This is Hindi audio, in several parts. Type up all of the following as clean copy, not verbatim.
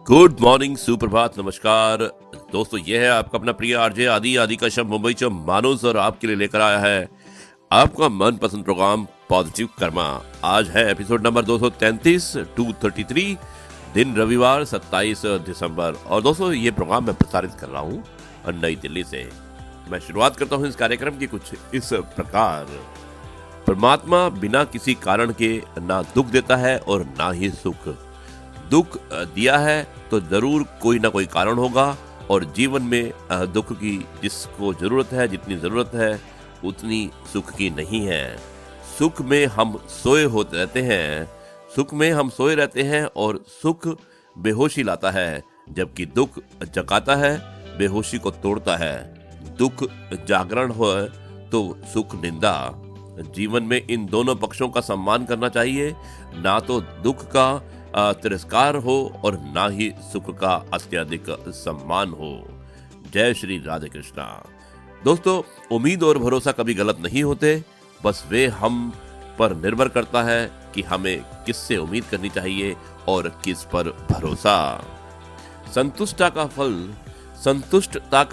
गुड मॉर्निंग, सुप्रभात, नमस्कार दोस्तों। ये है आपका अपना प्रिय आरजे आदि का शब्द मुंबईचा माणूस और आपके लिए लेकर आया है आपका मनपसंद प्रोग्राम पॉजिटिव कर्मा। आज है एपिसोड नंबर 233 233, दिन रविवार 27 दिसंबर। और दोस्तों ये प्रोग्राम मैं प्रसारित कर रहा हूँ नई दिल्ली से। मैं शुरुआत करता हूँ इस कार्यक्रम की कुछ इस प्रकार। परमात्मा बिना किसी कारण के ना दुख देता है और ना ही सुख। दुख दिया है तो जरूर कोई ना कोई कारण होगा, और जीवन में दुख की जिसको जरूरत है, जितनी जरूरत है उतनी सुख की नहीं है। सुख में हम सोए होते रहते हैं, सुख में हम सोए रहते हैं और सुख बेहोशी लाता है, जबकि दुख जगाता है, बेहोशी को तोड़ता है। दुख जागरण हो तो सुख निंदा। जीवन में इन दोनों पक्षों का सम्मान करना चाहिए, ना तो दुख का तिरस्कार हो और ना ही सुख का अत्यधिक सम्मान हो। जय श्री राधे कृष्णा। दोस्तों, उम्मीद और भरोसा कभी गलत नहीं होते, बस वे हम पर निर्भर करता है कि हमें किससे उम्मीद करनी चाहिए और किस पर भरोसा। संतुष्टता का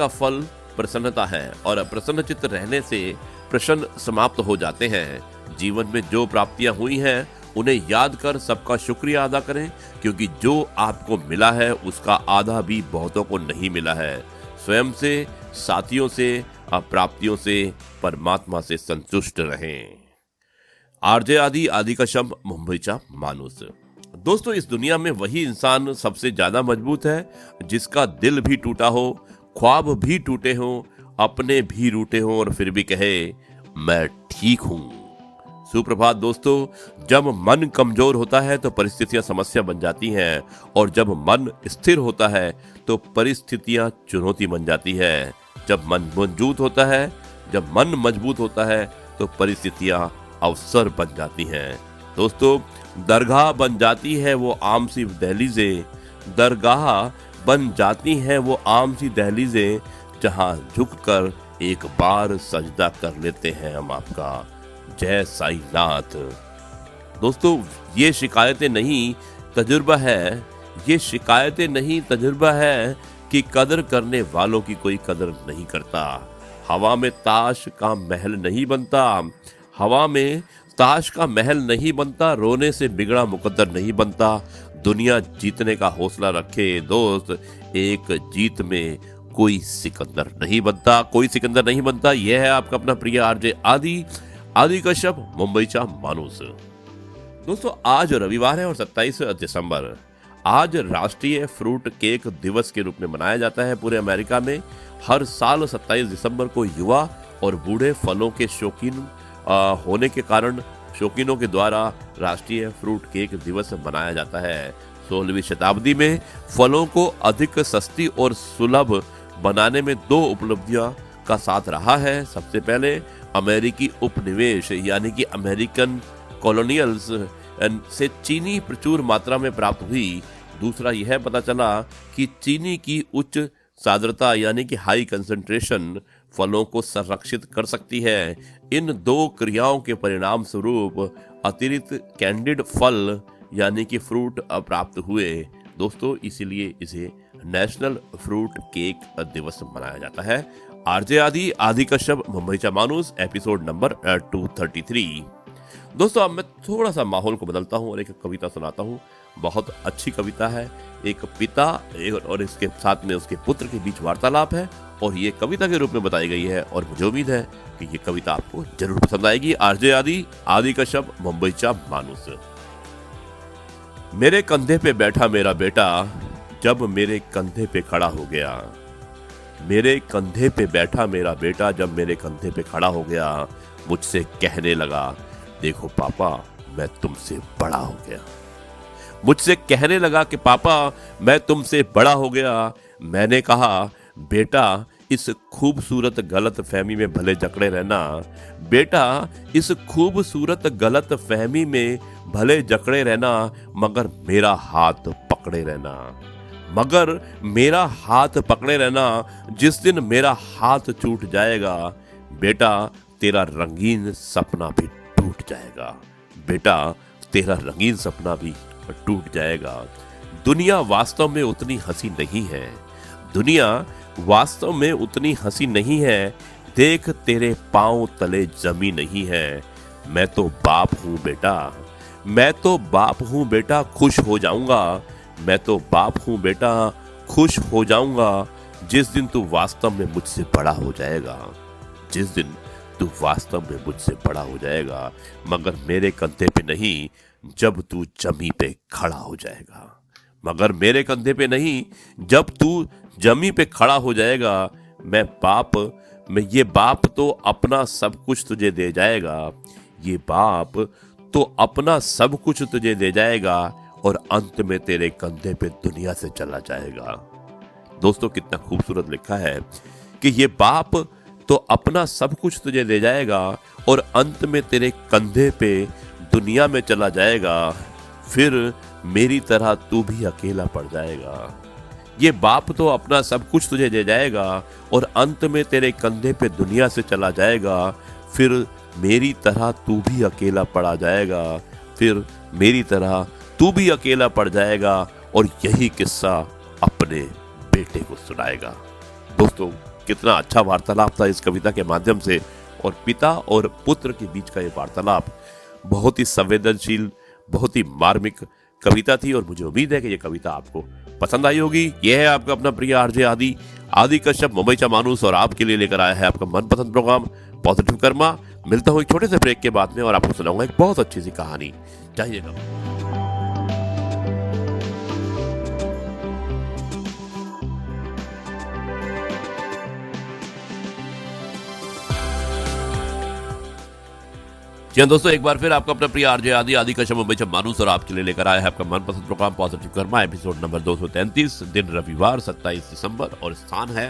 फल प्रसन्नता है, और प्रसन्न चित्त रहने से प्रश्न समाप्त हो जाते हैं। जीवन में जो प्राप्तियां हुई हैं उन्हें याद कर सबका शुक्रिया अदा करें, क्योंकि जो आपको मिला है उसका आधा भी बहुतों को नहीं मिला है। स्वयं से, साथियों से, प्राप्तियों से, परमात्मा से संतुष्ट रहें। आरजे आदि का शब्द मुंबईचा माणूस। दोस्तों, इस दुनिया में वही इंसान सबसे ज्यादा मजबूत है जिसका दिल भी टूटा हो, ख्वाब भी टूटे हो, अपने भी रूठे हो और फिर भी कहे मैं ठीक हूं। सुप्रभात दोस्तों। जब मन कमजोर होता है तो परिस्थितियां समस्या बन जाती हैं, और जब मन स्थिर होता है तो परिस्थितियां चुनौती बन जाती है। जब मन मजबूत होता है तो परिस्थितियां अवसर बन जाती हैं। दोस्तों, दरगाह बन जाती है वो आम सी दहलीजें, जहां झुककर एक बार सजदा कर लेते हैं हम आपका। जय साईं नाथ। दोस्तों, ये शिकायतें नहीं तजुर्बा है कि कदर करने वालों की कोई कदर नहीं करता। हवा में ताश का महल नहीं बनता, रोने से बिगड़ा मुकद्दर नहीं बनता। दुनिया जीतने का हौसला रखे दोस्त, एक जीत में कोई सिकंदर नहीं बनता। यह है आपका अपना प्रिय आरजे आदि का शब्द मुंबईचा माणूस। दोस्तों, आज रविवार है और 27 दिसंबर आज राष्ट्रीय फ्रूट केक दिवस के रूप में मनाया जाता है पूरे अमेरिका में। हर साल 27 दिसंबर को युवा और बूढ़े फलों के शौकीन होने के कारण शौकीनों के द्वारा राष्ट्रीय फ्रूट केक दिवस मनाया जाता है। 16वीं शताब्दी में फलों को अधिक सस्ती और सुलभ बनाने में दो उपलब्धियां का साथ रहा है। सबसे पहले अमेरिकी उपनिवेश यानी कि अमेरिकन कॉलोनियल्स से चीनी प्रचुर मात्रा में प्राप्त हुई। दूसरा यह पता चला कि चीनी की उच्च सांद्रता यानी कि हाई कंसंट्रेशन फलों को संरक्षित कर सकती है। इन दो क्रियाओं के परिणाम स्वरूप अतिरिक्त कैंडिड फल यानी कि फ्रूट प्राप्त हुए। दोस्तों, इसीलिए इसे नेशनल फ्रूट केक दिवस मनाया जाता है। आरजे आदि का शब्द मुंबईचा माणूस, एपिसोड नंबर 233। दोस्तों, अब मैं थोड़ा सा माहौल को बदलता हूँ और एक कविता सुनाता हूँ। बहुत अच्छी कविता है। एक पिता और इसके साथ में उसके पुत्र के बीच वार्तालाप है, और ये कविता के रूप में बताई गई है, और मुझे उम्मीद है कि ये कविता आपको जरूर पसंद आएगी। आरजे आदि का शब्द मुंबईचा माणूस। मेरे कंधे पे बैठा मेरा बेटा जब मेरे कंधे पे खड़ा हो गया। मेरे कंधे पे बैठा मेरा बेटा जब मेरे कंधे पे खड़ा हो गया, मुझसे कहने लगा देखो पापा मैं तुमसे बड़ा हो गया। मुझसे कहने लगा कि पापा मैं तुमसे बड़ा हो गया। मैंने कहा बेटा इस खूबसूरत गलत फहमी में भले जकड़े रहना, बेटा इस खूबसूरत गलत फहमी में भले जकड़े रहना, मगर मेरा हाथ पकड़े रहना। जिस दिन मेरा हाथ छूट जाएगा बेटा तेरा रंगीन सपना भी टूट जाएगा। दुनिया वास्तव में उतनी हंसी नहीं है, दुनिया वास्तव में उतनी हंसी नहीं है। देख तेरे पांव तले जमीन नहीं है। मैं तो बाप हूं बेटा, मैं तो बाप हूं बेटा, खुश हो जाऊंगा। मैं तो बाप हूं बेटा, खुश हो जाऊंगा जिस दिन तू वास्तव में मुझसे बड़ा हो जाएगा, जिस दिन तू वास्तव में मुझसे बड़ा हो जाएगा, मगर मेरे कंधे पे नहीं, जब तू जमी पे खड़ा हो जाएगा। मगर मेरे कंधे पे नहीं, जब तू जमी पे खड़ा हो जाएगा। मैं ये बाप तो अपना सब कुछ तुझे दे जाएगा, ये बाप तो अपना सब कुछ तुझे दे जाएगा और अंत में तेरे कंधे पे दुनिया से चला जाएगा। दोस्तों, कितना खूबसूरत लिखा है कि ये बाप तो अपना सब कुछ तुझे दे जाएगा और अंत में तेरे कंधे पे दुनिया में चला जाएगा, फिर मेरी तरह तू भी अकेला पड़ जाएगा। ये बाप तो अपना सब कुछ तुझे दे जाएगा और अंत में तेरे कंधे पे दुनिया से चला जाएगा, फिर मेरी तरह तू भी अकेला पड़ा जाएगा, फिर मेरी तरह तू भी अकेला पड़ जाएगा और यही किस्सा अपने बेटे को सुनाएगा। दोस्तों, कितना अच्छा वार्तालाप था इस कविता के माध्यम से, और पिता और पुत्र के बीच का ये वार्तालाप बहुत ही संवेदनशील, बहुत ही मार्मिक कविता थी और मुझे उम्मीद है कि ये कविता आपको पसंद आई होगी। यह है आपका अपना प्रिय आरजे आदि कश्यप, मुंबईचा मानूस, और आपके लिए लेकर आया है आपका मनपसंद प्रोग्राम पॉजिटिव कर्मा। मिलता हूँ एक छोटे से ब्रेक के बाद में और आपको सुनाऊंगा एक बहुत अच्छी सी कहानी। जाइएगा। जी हाँ दोस्तों, एक बार फिर आपका अपना प्रिय आरजे आदि कश्यप, मुंबईचा मानूस, और आपके लिए लेकर आया है आपका मनपसंद programme Positive Karma, episode number 233, दिन रविवार 27 दिसंबर, और स्थान है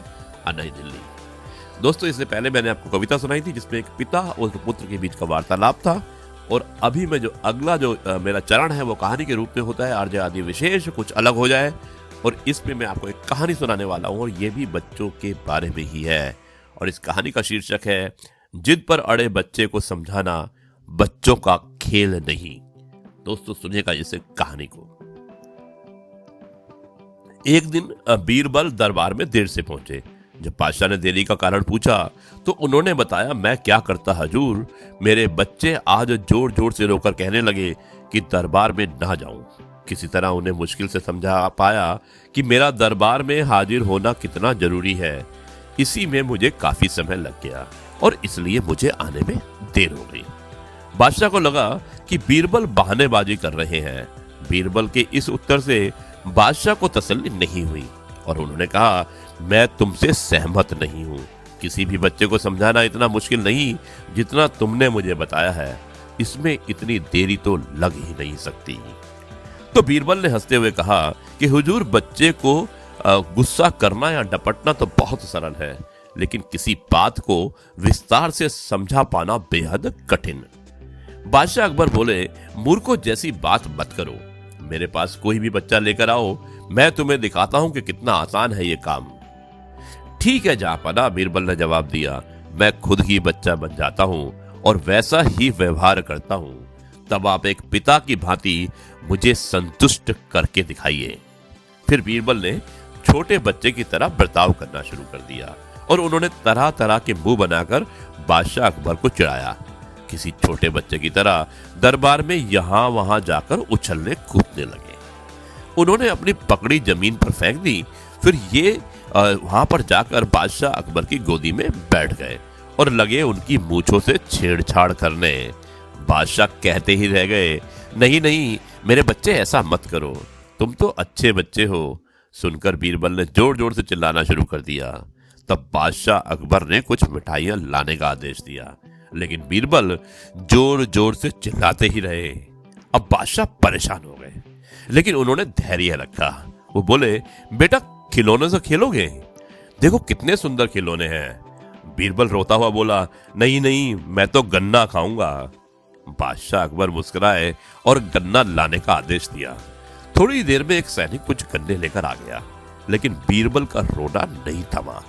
नई दिल्ली। दोस्तों, इससे पहले मैंने आपको कविता सुनाई थी जिसमें एक पिता और पुत्र के बीच का वार्तालाप था, और अभी मैं अगला मेरा चरण है वो कहानी के रूप में होता है आरजे आदि विशेष, कुछ अलग हो जाए, और इसमें मैं आपको एक कहानी सुनाने वाला हूँ और ये भी बच्चों के बारे में ही है। और इस कहानी का शीर्षक है जिद पर अड़े बच्चे को समझाना बच्चों का खेल नहीं। दोस्तों, सुनिएगा इस कहानी को। एक दिन बीरबल दरबार में देर से पहुंचे। जब बादशाह ने देरी का कारण पूछा तो उन्होंने बताया, मैं क्या करता हजूर, मेरे बच्चे आज जोर जोर से रोकर कहने लगे कि दरबार में ना जाऊं। किसी तरह उन्हें मुश्किल से समझा पाया कि मेरा दरबार में हाजिर होना कितना जरूरी है। इसी में मुझे काफी समय लग गया और इसलिए मुझे आने में देर हो गई। बादशाह को लगा कि बीरबल बहानेबाजी कर रहे हैं। बीरबल के इस उत्तर से बादशाह को तसल्ली नहीं हुई और उन्होंने कहा, मैं तुमसे सहमत नहीं हूं। किसी भी बच्चे को समझाना इतना मुश्किल नहीं जितना तुमने मुझे बताया है। इसमें इतनी देरी तो लग ही नहीं सकती। तो बीरबल ने हंसते हुए कहा कि हुजूर, बच्चे को गुस्सा करना या डपटना तो बहुत सरल है, लेकिन किसी बात को विस्तार से समझा पाना बेहद कठिन। बादशाह अकबर बोले, मूर्खों जैसी बात मत करो। मेरे पास कोई भी बच्चा लेकर आओ, मैं तुम्हें दिखाता हूं कि कितना आसान है ये काम। ठीक है जहांपना, बीरबल ने जवाब दिया, मैं खुद ही बच्चा बन जाता हूं और वैसा ही व्यवहार करता हूं। तब आप एक पिता की भांति मुझे संतुष्ट करके दिखाइए। फिर बीरबल ने छोटे बच्चे की तरह बर्ताव करना शुरू कर दिया और उन्होंने तरह तरह के मुंह बनाकर बादशाह अकबर को चिढ़ाया। किसी छोटे बच्चे की तरह दरबार में यहां वहां जाकर उछलने कूदने लगे। उन्होंने अपनी पकड़ी जमीन पर फेंक दी। फिर ये वहां पर जाकर बादशाह अकबर की गोदी में बैठ गए और लगे उनकी मूंछों से छेड़छाड़ करने। बादशाह कहते ही रह गए, नहीं नहीं मेरे बच्चे, ऐसा मत करो, तुम तो अच्छे बच्चे हो। सुनकर बीरबल ने जोर जोर से चिल्लाना शुरू कर दिया। तब बादशाह अकबर ने कुछ मिठाइयां लाने का आदेश दिया, लेकिन बीरबल जोर जोर से चिल्लाते ही रहे। अब बादशाह परेशान हो गए, लेकिन उन्होंने धैर्य रखा। वो बोले, बेटा खिलौने से खेलोगे? देखो कितने सुंदर खिलौने हैं। बीरबल रोता हुआ बोला, नहीं नहीं मैं तो गन्ना खाऊंगा। बादशाह अकबर मुस्कुराए और गन्ना लाने का आदेश दिया। थोड़ी देर में एक सैनिक कुछ गन्ने लेकर आ गया, लेकिन बीरबल का रोना नहीं थमा।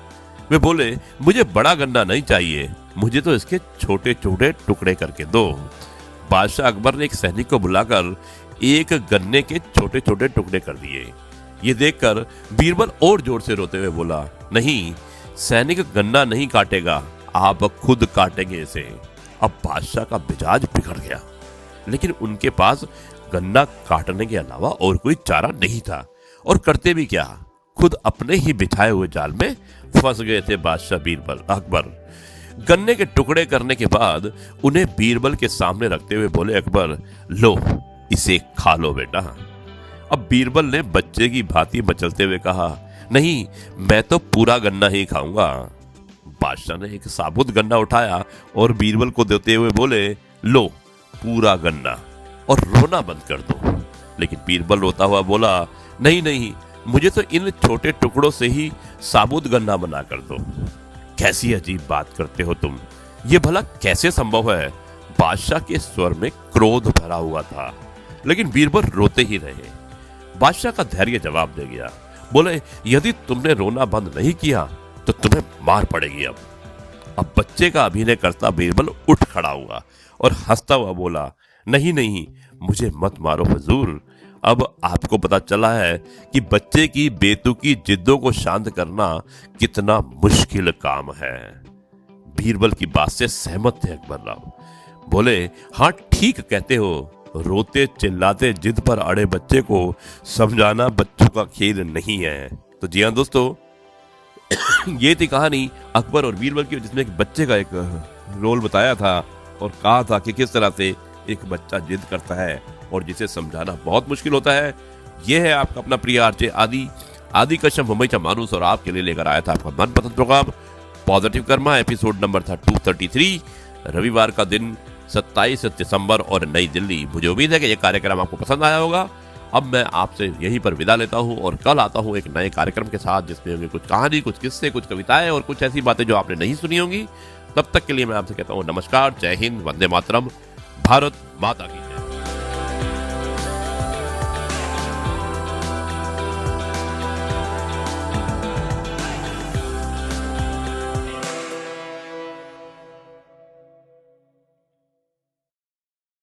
वे बोले, मुझे बड़ा गन्ना नहीं चाहिए, मुझे तो इसके छोटे छोटे टुकड़े करके दो। बादशाह अकबर ने एक सैनिक को बुलाकर एक गन्ने के छोटे छोटे टुकड़े कर दिए। ये देखकर बीरबल और जोर से रोते हुए बोला, नहीं, सैनिक गन्ना नहीं काटेगा, आप खुद काटेंगे इसे। अब बादशाह का मिजाज बिगड़ गया, लेकिन उनके पास गन्ना काटने के अलावा और कोई चारा नहीं था। और करते भी क्या, खुद अपने ही बिछाए हुए जाल में फंस गए थे बादशाह बीरबल अकबर। गन्ने के टुकड़े करने के बाद उन्हें बीरबल के सामने रखते हुए बोले अकबर, लो इसे खा लो बेटा। अब बीरबल ने बच्चे की भांति मचलते हुए कहा, नहीं, मैं तो पूरा गन्ना ही खाऊंगा। बादशाह ने एक साबुत गन्ना उठाया और बीरबल को देते हुए बोले, लो पूरा गन्ना और रोना बंद कर दो। लेकिन बीरबल रोता हुआ बोला, नहीं नहीं, मुझे तो इन छोटे टुकड़ों से ही साबुत गन्ना बना कर दो। कैसी अजीब बात करते हो तुम, ये भला कैसे संभव है? बादशाह के स्वर में क्रोध भरा हुआ था, लेकिन बीरबल रोते ही रहे। बादशाह का धैर्य जवाब दे गया, बोले, यदि तुमने रोना बंद नहीं किया तो तुम्हें मार पड़ेगी। अब बच्चे का अभिनय करता बीरबल उठ खड़ा हुआ और हंसता हुआ बोला, नहीं नहीं, मुझे मत मारो हुजूर। अब आपको पता चला है कि बच्चे की बेतुकी जिद्दों को शांत करना कितना मुश्किल काम है। बीरबल की बात से सहमत थे अकबर राव। बोले, हाँ ठीक कहते हो, रोते चिल्लाते जिद पर अड़े बच्चे को समझाना बच्चों का खेल नहीं है। तो जी हाँ दोस्तों, ये थी कहानी अकबर और बीरबल की, जिसमें एक बच्चे का एक रोल बताया था और कहा था कि किस तरह से एक बच्चा जिद करता है और जिसे समझाना बहुत मुश्किल होता है। यह है आपका अपना प्रिय आरजे आदि कश्यप मुंबई का मानुस, और आपके लिए लेकर आया था आपका मनपसंद programme Positive Karma. Episode number था 233, रविवार का दिन 27 दिसंबर और नई दिल्ली। मुझे उम्मीद है कि यह कार्यक्रम आपको पसंद आया होगा। अब मैं आपसे यहीं पर विदा लेता हूं और कल आता हूं एक नए कार्यक्रम के साथ, जिसमें होंगे कुछ कहानी, कुछ किस्से, कुछ कविताएं और कुछ ऐसी बातें जो आपने नहीं सुनी होंगी। तब तक के लिए मैं आपसे कहता हूं नमस्कार, जय हिंद, वंदे मातरम, भारत माता की।